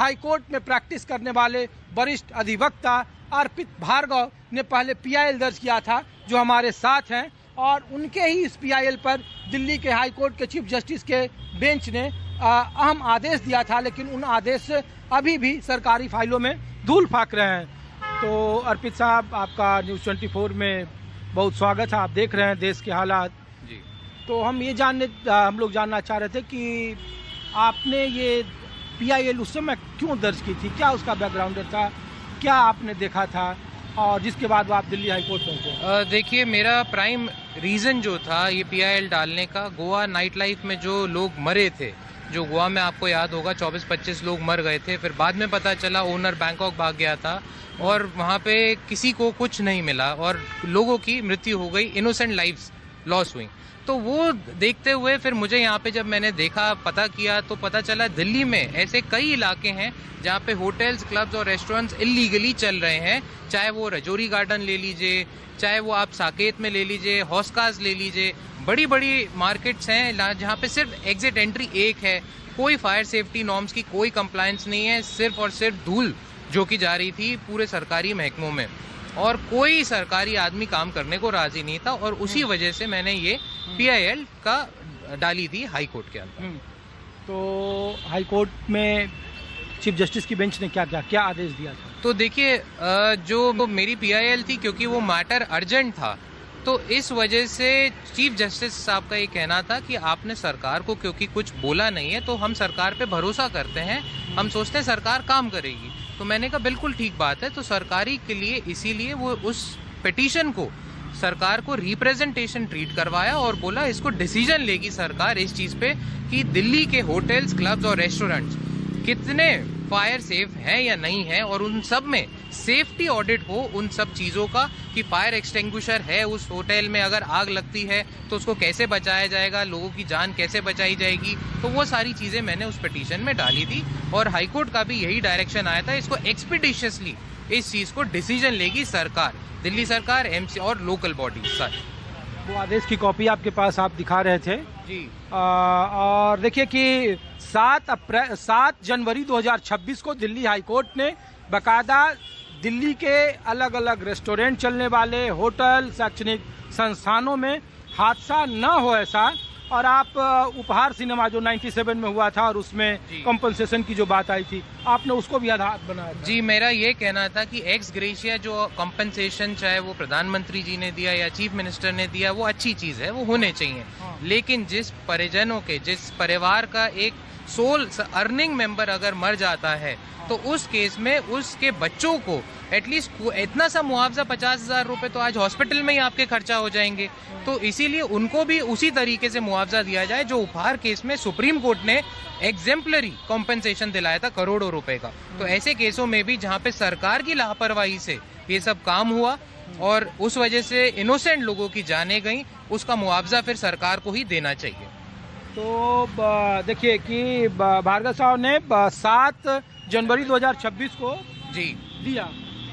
High court में practice करने वाले वरिष्ठ अधिवक्ता अर्पित भार्गव ने पहले पीआईएल दर्ज किया था, जो हमारे साथ हैं, और उनके ही इस पीआईएल पर दिल्ली के हाईकोर्ट के चीफ जस्टिस के बेंच ने अहम आदेश दिया था, लेकिन उन आदेश अभी भी सरकारी फाइलों में धूल फाक रहे हैं। तो अर्पित साहब, आपका न्यूज़ 24 में बहुत स्वागत है। आप देख रहे हैं देश के हालात जी। तो हम लोग जानना चाह रहे थे कि आपने ये पीआईएल उस समय क्यों दर्ज की थी, क्या उसका बैकग्राउंड था, क्या आपने देखा था, और जिसके बाद आप दिल्ली हाईकोर्ट पहुंचे? देखिए, मेरा प्राइम रीज़न जो था ये पीआईएल डालने का, गोवा नाइट लाइफ में जो लोग मरे थे, जो गोवा में आपको याद होगा 24-25 लोग मर गए थे, फिर बाद में पता चला ओनर बैंकॉक भाग गया था और वहाँ पे किसी को कुछ नहीं मिला और लोगों की मृत्यु हो गई, इनोसेंट लाइव्स लॉस हुई। तो वो देखते हुए फिर मुझे यहाँ पे जब मैंने देखा, पता किया, तो पता चला दिल्ली में ऐसे कई इलाके हैं जहाँ पे होटल्स, क्लब्स और रेस्टोरेंट्स इलीगली चल रहे हैं। चाहे वो रजौरी गार्डन ले लीजिए, चाहे वो आप साकेत में ले लीजिए, हौसकाज ले लीजिए, बड़ी बड़ी मार्केट्स हैं जहाँ पे सिर्फ एग्जिट एंट्री एक है, कोई फायर सेफ्टी नॉर्म्स की कोई कंप्लायंस नहीं है, सिर्फ और सिर्फ धूल झोंकी जा रही थी पूरे सरकारी महकमों में और कोई सरकारी आदमी काम करने को राजी नहीं था। और उसी वजह से मैंने ये पीआईएल का डाली थी हाईकोर्ट के अंदर। तो हाईकोर्ट में चीफ जस्टिस की बेंच ने क्या आदेश दिया था? तो देखिए, जो मेरी पीआईएल थी, क्योंकि वो मैटर अर्जेंट था, तो इस वजह से चीफ जस्टिस साहब का ये कहना था कि आपने सरकार को क्योंकि कुछ बोला नहीं है, तो हम सरकार पे भरोसा करते हैं, हम सोचते हैं सरकार काम करेगी। तो मैंने कहा बिल्कुल ठीक बात है। तो सरकारी के लिए इसीलिए वो उस पिटीशन को सरकार को रिप्रेजेंटेशन ट्रीट करवाया और बोला इसको डिसीजन लेगी सरकार इस चीज़ पे कि दिल्ली के होटल्स, क्लब्स और रेस्टोरेंट्स कितने फायर सेफ हैं या नहीं है, और उन सब में सेफ्टी ऑडिट हो उन सब चीज़ों का कि फायर एक्सटिंग्विशर है उस होटल में, अगर आग लगती है तो उसको कैसे बचाया जाएगा, लोगों की जान कैसे बचाई जाएगी। तो वो सारी चीज़ें मैंने उस पिटीशन में डाली थी और हाईकोर्ट का भी यही डायरेक्शन आया था, इसको एक्सपीडिशियसली इस चीज़ को डिसीजन लेगी सरकार, दिल्ली सरकार, एमसी और लोकल बॉडी सर। वो आदेश की कॉपी आपके पास आप दिखा रहे थे जी। और देखिए कि 7 जनवरी 2026 को दिल्ली हाईकोर्ट ने बाकायदा दिल्ली के अलग अलग रेस्टोरेंट चलने वाले होटल, शैक्षणिक संस्थानों में हादसा न हो ऐसा, और आप उपहार सिनेमा जो 97 में हुआ था और उसमें कंपनसेशन की जो बात आई थी, आपने उसको भी आधार बनाया था। जी, मेरा ये कहना था कि एक्स ग्रेशिया जो कंपनसेशन चाहे वो प्रधानमंत्री जी ने दिया या चीफ मिनिस्टर ने दिया, वो अच्छी चीज़ है, वो होने चाहिए। लेकिन जिस परिजनों के, जिस परिवार का एक सोल अर्निंग मेंबर अगर मर जाता है, तो उस केस में उसके बच्चों को एटलीस्ट इतना सा मुआवजा 50,000 रुपये तो आज हॉस्पिटल में ही आपके खर्चा हो जाएंगे। तो इसीलिए उनको भी उसी तरीके से मुआवजा दिया जाए जो उपहार केस में सुप्रीम कोर्ट ने एग्जेम्पलरी कॉम्पेंसेशन दिलाया था करोड़ों रुपए का। तो ऐसे केसों में भी जहाँ पे सरकार की लापरवाही से ये सब काम हुआ और उस वजह से इनोसेंट लोगों की जानें गई, उसका मुआवजा फिर सरकार को ही देना चाहिए। तो देखिए कि भार्गव साहब ने 7 जनवरी 2026 को जी दिया,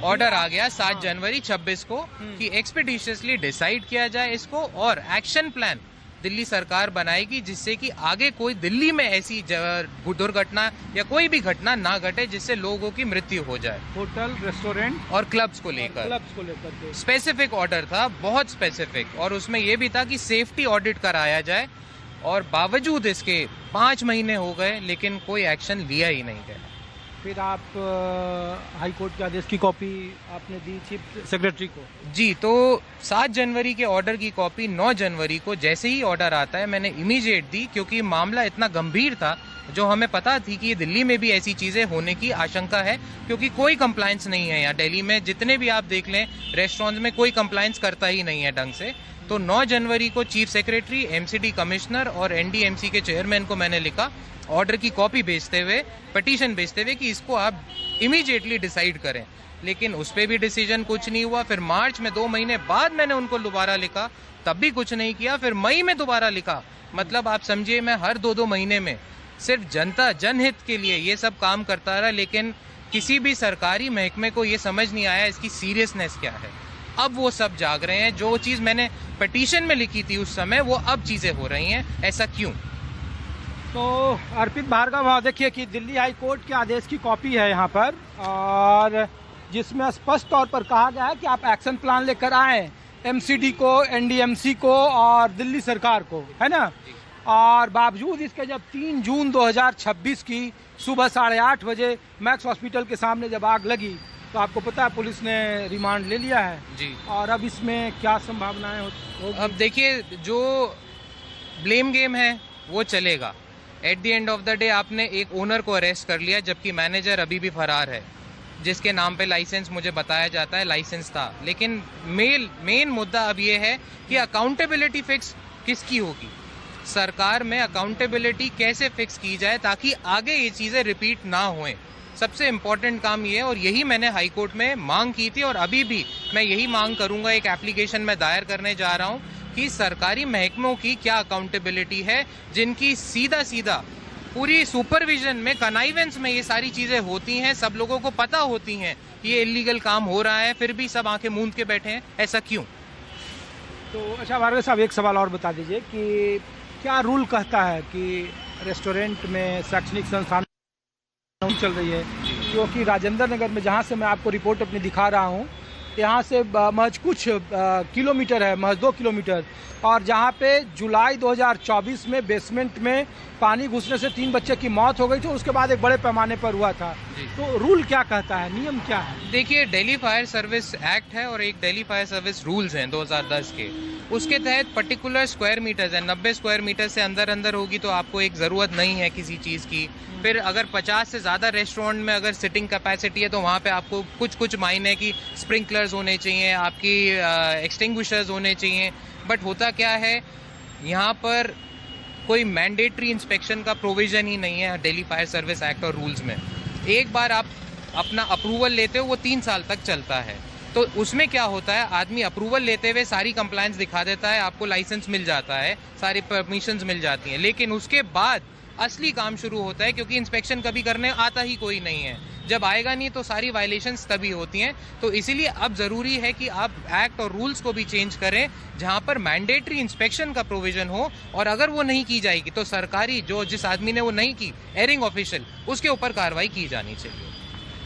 ऑर्डर आ गया 7 जनवरी 26 को कि एक्सपीडिशियसली डिसाइड किया जाए इसको और एक्शन प्लान दिल्ली सरकार बनाएगी, जिससे कि आगे कोई दिल्ली में ऐसी दुर्घटना या कोई भी घटना ना घटे जिससे लोगों की मृत्यु हो जाए। होटल, रेस्टोरेंट और क्लब्स को लेकर स्पेसिफिक ऑर्डर था, बहुत स्पेसिफिक, और उसमें यह भी था कि सेफ्टी ऑडिट कराया जाए। और बावजूद इसके 5 महीने हो गए लेकिन कोई एक्शन लिया ही नहीं गया। फिर आप हाई कोर्ट के आदेश की कॉपी आपने दी चीफ सेक्रेटरी को? जी, तो 7 जनवरी के ऑर्डर की कॉपी 9 जनवरी को जैसे ही ऑर्डर आता है मैंने इमीडिएट दी, क्योंकि मामला इतना गंभीर था, जो हमें पता थी कि दिल्ली में भी ऐसी चीज़ें होने की आशंका है, क्योंकि कोई कंप्लायंस नहीं है यहाँ दिल्ली में। जितने भी आप देख लें रेस्टोरेंट्स में कोई कंप्लायंस करता ही नहीं है ढंग से। तो 9 जनवरी को चीफ सेक्रेटरी, एमसीडी कमिश्नर और एनडीएमसी के चेयरमैन को मैंने लिखा ऑर्डर की कॉपी भेजते हुए, पिटीशन भेजते हुए कि इसको आप इमीडिएटली डिसाइड करें। लेकिन उस पर भी डिसीजन कुछ नहीं हुआ। फिर मार्च में 2 महीने बाद मैंने उनको दोबारा लिखा, तब भी कुछ नहीं किया। फिर मई में दोबारा लिखा। मतलब आप समझिए मैं हर 2-2 महीने में सिर्फ जनता जनहित के लिए ये सब काम करता रहा, लेकिन किसी भी सरकारी महकमे को ये समझ नहीं आया इसकी सीरियसनेस क्या है। अब वो सब जाग रहे हैं, जो चीज़ मैंने पिटीशन में लिखी थी उस समय वो अब चीज़ें हो रही हैं। ऐसा क्यों? तो अर्पित भार्गव, देखिए कि दिल्ली हाई कोर्ट के आदेश की कॉपी है यहाँ पर, और जिसमें स्पष्ट तौर पर कहा गया है कि आप एक्शन प्लान लेकर आएँ एमसीडी को, एनडीएमसी को और दिल्ली सरकार को, है ना। और बावजूद इसके जब 3 जून 2026 की सुबह 8:30 बजे मैक्स हॉस्पिटल के सामने जब आग लगी, तो आपको पता है पुलिस ने रिमांड ले लिया है जी। और अब इसमें क्या संभावनाएं होगी? अब देखिए, जो ब्लेम गेम है वो चलेगा। At the end of the day आपने एक ओनर को अरेस्ट कर लिया, जबकि मैनेजर अभी भी फरार है, जिसके नाम पे लाइसेंस मुझे बताया जाता है लाइसेंस था। लेकिन मेन मुद्दा अब ये है कि अकाउंटेबिलिटी फिक्स किसकी होगी, सरकार में अकाउंटेबिलिटी कैसे फिक्स की जाए ताकि आगे ये चीज़ें रिपीट ना होएं। सबसे इम्पॉर्टेंट काम ये है, और यही मैंने हाई कोर्ट में मांग की थी और अभी भी मैं यही मांग करूंगा। एक एप्लीकेशन में दायर करने जा रहा हूं कि सरकारी महकमों की क्या अकाउंटेबिलिटी है, जिनकी सीधा पूरी सुपरविजन में, कनाइवेंस में ये सारी चीज़ें होती हैं, सब लोगों को पता होती हैं ये इलीगल काम हो रहा है, फिर भी सब आंखें मूंद के बैठे हैं। ऐसा क्यों? तो अच्छा भार्गव साहब, एक सवाल और बता दीजिए कि क्या रूल कहता है कि रेस्टोरेंट में शैक्षणिक संस्थान चल रही है, क्योंकि राजेंद्र नगर में जहाँ से मैं आपको रिपोर्ट अपनी दिखा रहा हूँ, यहाँ से महज कुछ किलोमीटर है, महज 2 किलोमीटर, और जहाँ पे जुलाई 2024 में बेसमेंट में पानी घुसने से 3 बच्चे की मौत हो गई थी, उसके बाद एक बड़े पैमाने पर हुआ था। तो रूल क्या कहता है, नियम क्या है? देखिए, दिल्ली फायर सर्विस एक्ट है और एक दिल्ली फायर सर्विस रूल्स हैं 2010 के। उसके तहत पर्टिकुलर स्क्वायर मीटर्स है, 90 स्क्वायर मीटर से अंदर होगी तो आपको एक ज़रूरत नहीं है किसी चीज़ की। फिर अगर 50 से ज़्यादा रेस्टोरेंट में अगर सिटिंग कैपेसिटी है तो वहाँ पे आपको कुछ मायने की स्प्रिंकलर्स होने चाहिए, आपकी एक्सटिंग्विशर्स होने चाहिए। बट होता क्या है, यहाँ पर कोई मैंडेटरी इंस्पेक्शन का प्रोविज़न ही नहीं है दिल्ली फायर सर्विस एक्ट और रूल्स में। एक बार आप अपना अप्रूवल लेते हो वो 3 साल तक चलता है। तो उसमें क्या होता है, आदमी अप्रूवल लेते हुए सारी कंप्लायंस दिखा देता है, आपको लाइसेंस मिल जाता है, सारी परमिशंस मिल जाती हैं, लेकिन उसके बाद असली काम शुरू होता है, क्योंकि इंस्पेक्शन कभी करने आता ही कोई नहीं है। जब आएगा नहीं तो सारी वायलेशंस तभी होती हैं। तो इसीलिए अब ज़रूरी है कि आप एक्ट और रूल्स को भी चेंज करें, जहां पर मैंडेटरी इंस्पेक्शन का प्रोविज़न हो, और अगर वो नहीं की जाएगी तो सरकारी जिस आदमी ने वो नहीं की, एयरिंग ऑफिशियल, उसके ऊपर कार्रवाई की जानी चाहिए।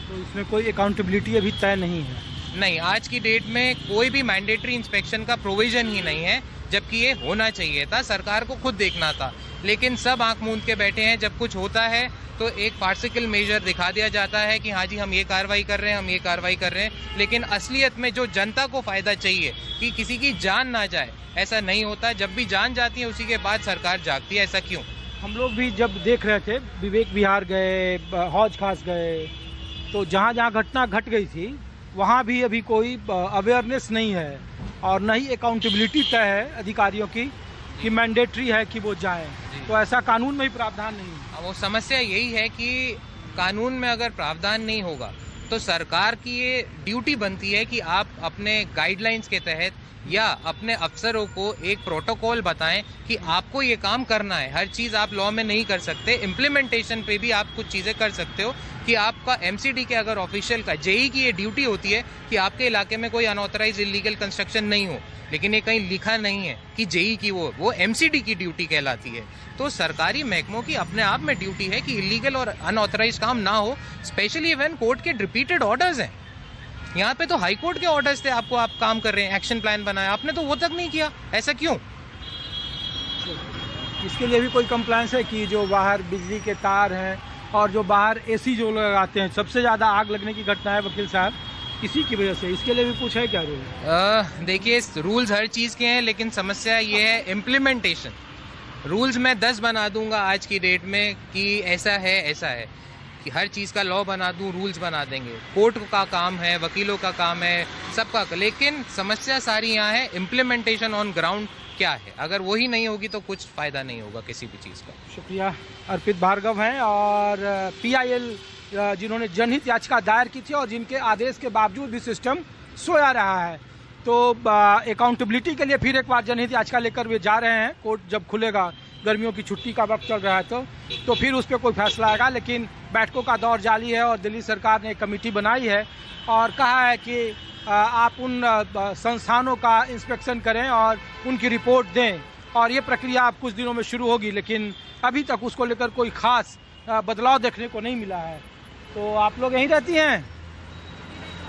तो इसमें कोई अकाउंटेबिलिटी अभी तय नहीं है? नहीं, आज की डेट में कोई भी मैंडेटरी इंस्पेक्शन का प्रोविज़न ही नहीं है, जबकि ये होना चाहिए था, सरकार को खुद देखना था। लेकिन सब आंख मूंद के बैठे हैं। जब कुछ होता है तो एक फार्सिकल मेजर दिखा दिया जाता है कि हाँ जी हम ये कार्रवाई कर रहे हैं, हम ये कार्रवाई कर रहे हैं, लेकिन असलियत में जो जनता को फ़ायदा चाहिए कि किसी की जान ना जाए, ऐसा नहीं होता। जब भी जान जाती है उसी के बाद सरकार जागती है। ऐसा क्यों? हम लोग भी जब देख रहे थे, विवेक विहार गए, हौज खास गए, तो जहाँ जहाँ घटना घट गई थी वहाँ भी अभी कोई अवेयरनेस नहीं है और न ही अकाउंटेबिलिटी तय है अधिकारियों की कि मैंडेटरी है कि वो जाएं। तो ऐसा कानून में ही प्रावधान नहीं है। वो समस्या यही है कि कानून में अगर प्रावधान नहीं होगा तो सरकार की ये ड्यूटी बनती है कि आप अपने गाइडलाइंस के तहत या अपने अफसरों को एक प्रोटोकॉल बताएं कि आपको ये काम करना है। हर चीज़ आप लॉ में नहीं कर सकते, इम्प्लीमेंटेशन पे भी आप कुछ चीज़ें कर सकते हो कि आपका एमसीडी के अगर ऑफिशियल का, जेई की ये ड्यूटी होती है कि आपके इलाके में कोई अनऑथराइज इलीगल कंस्ट्रक्शन नहीं हो, लेकिन ये कहीं लिखा नहीं है कि जेई की वो एमसीडी की ड्यूटी कहलाती है। तो सरकारी महकमों की अपने आप में ड्यूटी है कि इलीगल और अनऑथराइज काम ना हो, स्पेशली व्हेन कोर्ट के रिपीटेड ऑर्डर्स हैं। यहाँ पे तो हाई कोर्ट के ऑर्डर्स थे, आपको आप काम कर रहे हैं, एक्शन प्लान बनाया, आपने तो वो तक नहीं किया। ऐसा क्यों? इसके लिए भी कोई कंप्लायंस है कि जो बाहर बिजली के तार हैं और जो बाहर एसी जो लगाते हैं, सबसे ज़्यादा आग लगने की घटना है वकील साहब इसी की वजह से, इसके लिए भी कुछ है क्या रूल? देखिए, रूल्स हर चीज़ के हैं, लेकिन समस्या ये है इम्प्लीमेंटेशन। रूल्स मैं 10 बना दूंगा आज की डेट में कि ऐसा है कि हर चीज़ का लॉ बना दूं, रूल्स बना देंगे। कोर्ट का काम है, वकीलों का काम है, सबका, लेकिन समस्या सारी यहाँ है इम्प्लीमेंटेशन ऑन ग्राउंड क्या है। अगर वही नहीं होगी तो कुछ फ़ायदा नहीं होगा किसी भी चीज़ का। शुक्रिया। अर्पित भार्गव हैं और PIL जिन्होंने जनहित याचिका दायर की थी और जिनके आदेश के बावजूद भी सिस्टम सोया रहा है। तो अकाउंटेबिलिटी के लिए फिर एक बार जनहित याचिका लेकर वे जा रहे हैं। कोर्ट जब खुलेगा, गर्मियों की छुट्टी का वक्त चल रहा है, तो फिर उस पर कोई फैसला आएगा। लेकिन बैठकों का दौर जारी है और दिल्ली सरकार ने एक कमेटी बनाई है और कहा है कि आप उन संस्थानों का इंस्पेक्शन करें और उनकी रिपोर्ट दें और ये प्रक्रिया अब कुछ दिनों में शुरू होगी, लेकिन अभी तक उसको लेकर कोई खास बदलाव देखने को नहीं मिला है। तो आप लोग यहीं रहती हैं?